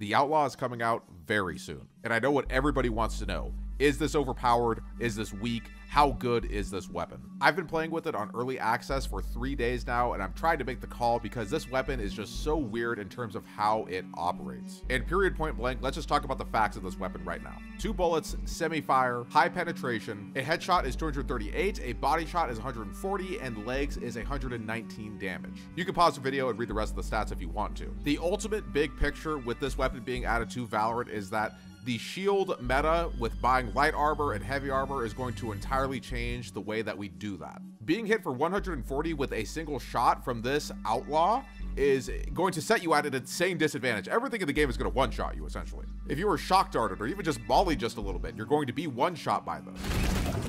The Outlaw is coming out very soon, and I know what everybody wants to know. Is this overpowered? Is this weak? How good is this weapon? I've been playing with it on early access for 3 days now, and I'm trying to make the call because this weapon is just so weird in terms of how it operates. And period point blank, let's just talk about the facts of this weapon right now. 2 bullets, semi-fire, high penetration, a headshot is 238, a body shot is 140, and legs is 119 damage. You can pause the video and read the rest of the stats if you want to. The ultimate big picture with this weapon being added to Valorant is that the shield meta with buying light armor and heavy armor is going to entirely change the way that we do that. Being hit for 140 with a single shot from this Outlaw is going to set you at an insane disadvantage. Everything in the game is going to one-shot you, essentially. If you were shock darted or even just molly just a little bit, you're going to be one-shot by them.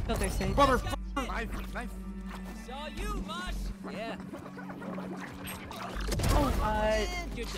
Motherfucker! Knife. Saw you, Mosh. Yeah.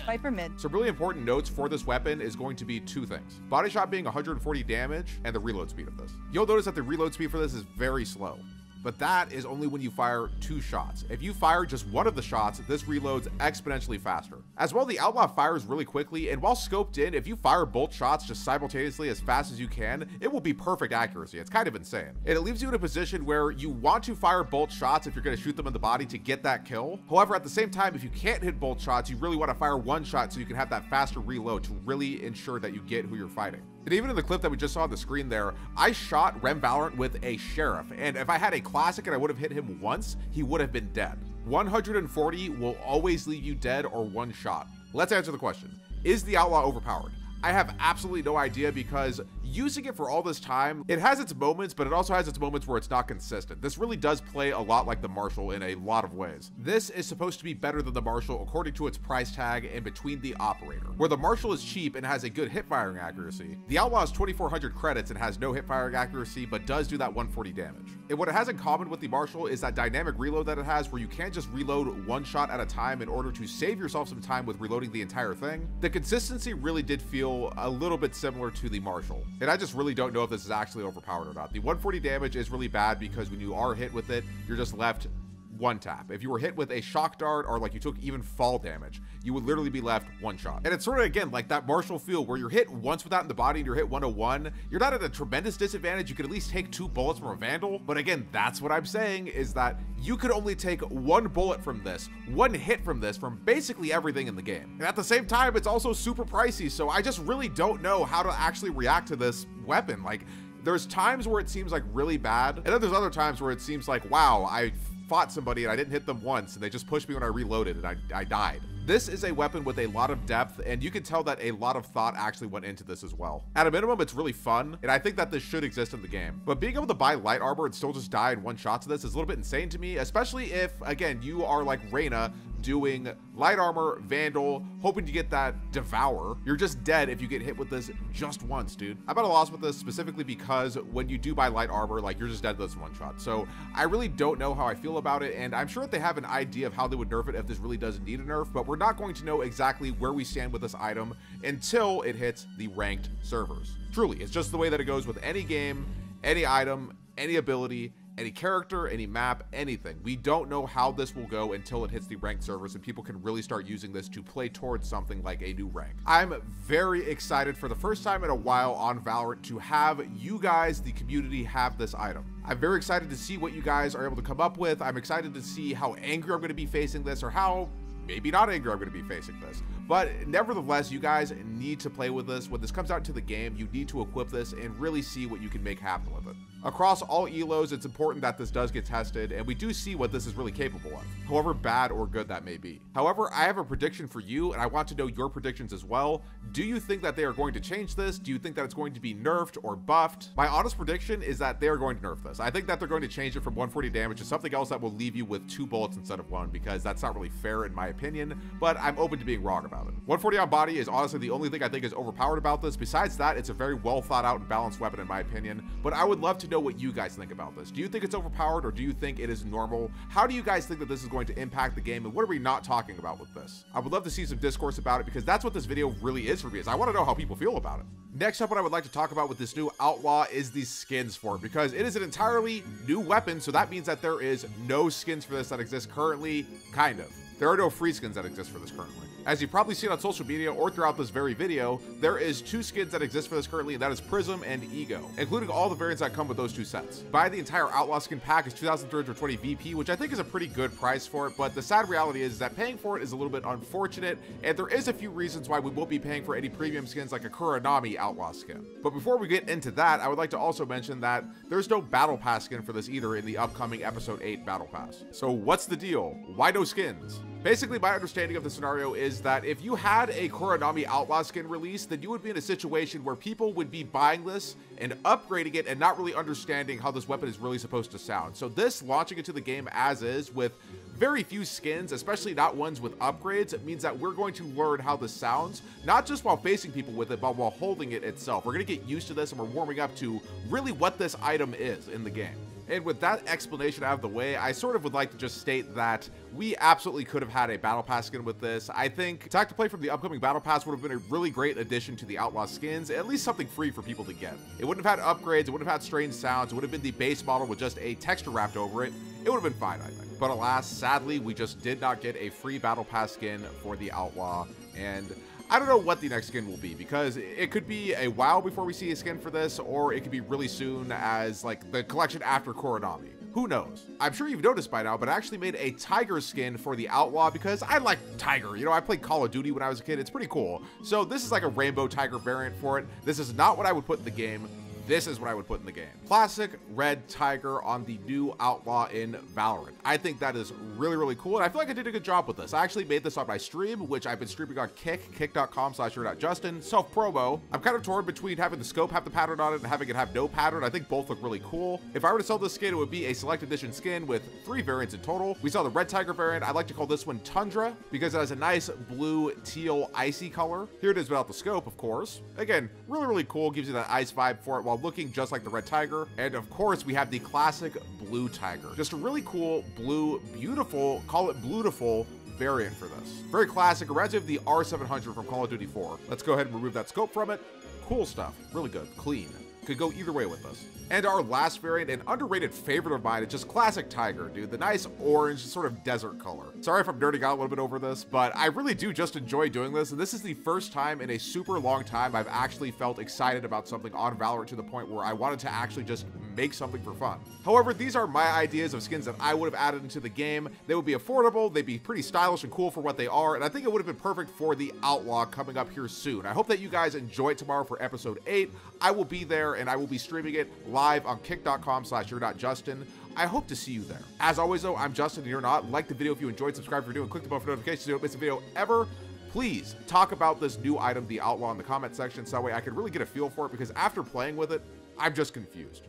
Viper mid. Some really important notes for this weapon is going to be 2 things. Body shot being 140 damage and the reload speed of this. You'll notice that the reload speed for this is very slow, but that is only when you fire 2 shots. If you fire just one of the shots, this reloads exponentially faster. As well, the Outlaw fires really quickly, and while scoped in, if you fire both shots just simultaneously as fast as you can, it will be perfect accuracy. It's kind of insane. And it leaves you in a position where you want to fire both shots if you're going to shoot them in the body to get that kill. However, at the same time, if you can't hit both shots, you really want to fire one shot so you can have that faster reload to really ensure that you get who you're fighting. And even in the clip that we just saw on the screen there, I shot Rem Valorant with a Sheriff, and if I had a classic and I would have hit him once, he would have been dead. 140 will always leave you dead or one shot. Let's answer the question. Is the Outlaw overpowered? I have absolutely no idea because using it for all this time, it has its moments, but it also has its moments where it's not consistent. This really does play a lot like the Marshall in a lot of ways. This is supposed to be better than the Marshall according to its price tag and between the operator. Where the Marshall is cheap and has a good hip firing accuracy, the Outlaw is 2,400 credits and has no hip firing accuracy, but does do that 140 damage. And what it has in common with the Marshall is that dynamic reload that it has where you can't just reload one shot at a time in order to save yourself some time with reloading the entire thing. The consistency really did feel a little bit similar to the Marshall. And I just really don't know if this is actually overpowered or not. The 140 damage is really bad because when you are hit with it, you're just left one tap. If you were hit with a shock dart or like you took even fall damage, you would literally be left one shot. And it's sort of, again, like that Marshall feel where you're hit once with that in the body and you're hit 101. You're not at a tremendous disadvantage. You could at least take 2 bullets from a Vandal. But again, that's what I'm saying is that you could only take 1 bullet from this, 1 hit from this, from basically everything in the game. And at the same time, it's also super pricey. So I just really don't know how to actually react to this weapon. Like, there's times where it seems like really bad. And then there's other times where it seems like, wow, I fought somebody and I didn't hit them once and they just pushed me when I reloaded and I died. This is a weapon with a lot of depth, and you can tell that a lot of thought actually went into this as well. At a minimum, it's really fun, and I think that this should exist in the game. But being able to buy light armor and still just die in one shot to this is a little bit insane to me, especially if, again, you are like Reyna, doing light armor, Vandal, hoping to get that Devour. You're just dead if you get hit with this just once, dude. I'm at a loss with this specifically because when you do buy light armor, like, you're just dead to this one shot. So I really don't know how I feel about it, and I'm sure that they have an idea of how they would nerf it if this really does need a nerf, but we're not going to know exactly where we stand with this item until it hits the ranked servers. Truly, it's just the way that it goes with any game, any item, any ability, any character, any map, anything. We don't know how this will go until it hits the ranked servers and people can really start using this to play towards something like a new rank. I'm very excited for the first time in a while on Valorant to have you guys, the community, have this item. I'm very excited to see what you guys are able to come up with. I'm excited to see how angry I'm going to be facing this or how maybe not angry I'm going to be facing this. But nevertheless, you guys need to play with this. When this comes out into the game, you need to equip this and really see what you can make happen with it. Across all elos, it's important that this does get tested, and we do see what this is really capable of, however bad or good that may be. However, I have a prediction for you, and I want to know your predictions as well. Do you think that they are going to change this? Do you think that it's going to be nerfed or buffed? My honest prediction is that they are going to nerf this. I think that they're going to change it from 140 damage to something else that will leave you with 2 bullets instead of 1, because that's not really fair in my opinion, but I'm open to being wrong about it. 140 on body is honestly the only thing I think is overpowered about this. Besides that, it's a very well thought out and balanced weapon in my opinion, but I would love to know what you guys think about this. Do you think it's overpowered or do you think it is normal? How do you guys think that this is going to impact the game, and what are we not talking about with this? I would love to see some discourse about it because that's what this video really is for me, is I want to know how people feel about it. Next up, what I would like to talk about with this new Outlaw is the skins for it, because it is an entirely new weapon, so that means that there is no skins for this that exist currently, kind of. There are no free skins that exist for this currently. As you've probably seen on social media or throughout this very video, there is 2 skins that exist for this currently, and that is Prism and Ego, including all the variants that come with those 2 sets. Buy the entire Outlaw skin pack is 2,320 VP, which I think is a pretty good price for it, but the sad reality is that paying for it is a little bit unfortunate, and there is a few reasons why we won't be paying for any premium skins like a Kuronami Outlaw skin. But before we get into that, I would like to also mention that there's no Battle Pass skin for this either in the upcoming Episode 8 Battle Pass. So what's the deal? Why no skins? Basically, my understanding of the scenario is that if you had a Kuronami Outlaw skin release, then you would be in a situation where people would be buying this and upgrading it and not really understanding how this weapon is really supposed to sound. So this launching into the game as is with very few skins, especially not ones with upgrades, it means that we're going to learn how this sounds, not just while facing people with it, but while holding it itself. We're going to get used to this, and we're warming up to really what this item is in the game. And with that explanation out of the way, I sort of would like to just state that we absolutely could have had a Battle Pass skin with this. I think Attack to Play from the upcoming Battle Pass would have been a really great addition to the Outlaw skins, at least something free for people to get. It wouldn't have had upgrades, it wouldn't have had strange sounds, it would have been the base model with just a texture wrapped over it. It would have been fine, I think. But alas, sadly, we just did not get a free Battle Pass skin for the Outlaw, and I don't know what the next skin will be, because it could be a while before we see a skin for this, or it could be really soon as like the collection after Kuronami. Who knows? I'm sure you've noticed by now, but I actually made a Tiger skin for the Outlaw because I like Tiger. You know, I played Call of Duty when I was a kid. It's pretty cool. So this is like a Rainbow Tiger variant for it. This is not what I would put in the game. This is what I would put in the game. Classic Red Tiger on the new Outlaw in VALORANT. I think that is really, really cool, and I feel like I did a good job with this. I actually made this on my stream, which I've been streaming on kick.com/urnotjustin, self-promo. I'm kind of torn between having the scope have the pattern on it and having it have no pattern. I think both look really cool. If I were to sell this skin, it would be a select edition skin with 3 variants in total. We saw the Red Tiger variant. I like to call this one Tundra because it has a nice blue, teal, icy color. Here it is without the scope, of course. Again, really, really cool. Gives you that ice vibe for it while looking just like the Red Tiger. And of course, we have the classic Blue Tiger. Just a really cool, blue, beautiful, call it beautiful variant for this. Very classic, reminds me of the R700 from Call of Duty 4. Let's go ahead and remove that scope from it. Cool stuff, really good, clean. Could go either way with this. And our last variant, an underrated favorite of mine, is just classic Tiger, dude. The nice orange, sort of desert color. Sorry if I'm nerding out a little bit over this, but I really do just enjoy doing this, and this is the first time in a super long time I've actually felt excited about something on VALORANT to the point where I wanted to actually just make something for fun. However, these are my ideas of skins that I would have added into the game. They would be affordable, they'd be pretty stylish and cool for what they are, and I think it would have been perfect for the Outlaw coming up here soon. I hope that you guys enjoy it tomorrow for episode 8. I will be there, and I will be streaming it live on kick.com/urnotjustin. I hope to see you there. As always though, I'm Justin and you're not. Like the video if you enjoyed, subscribe if you're new, and click the bell for notifications so you don't miss a video ever. Please talk about this new item, the Outlaw, in the comment section so that way I can really get a feel for it, because after playing with it, I'm just confused.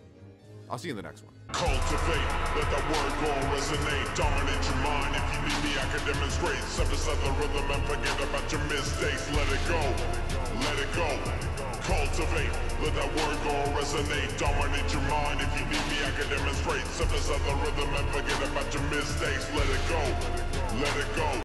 I'll see you in the next one. Cultivate, let the word go resonate, dominate your mind. If you need me, I can demonstrate. Synthesize the rhythm and forget about your mistakes. Let it go, let it go. Cultivate, let that word go resonate, dominate your mind. If you need me, I can demonstrate. Synthesize the rhythm and forget about your mistakes. Let it go, let it go.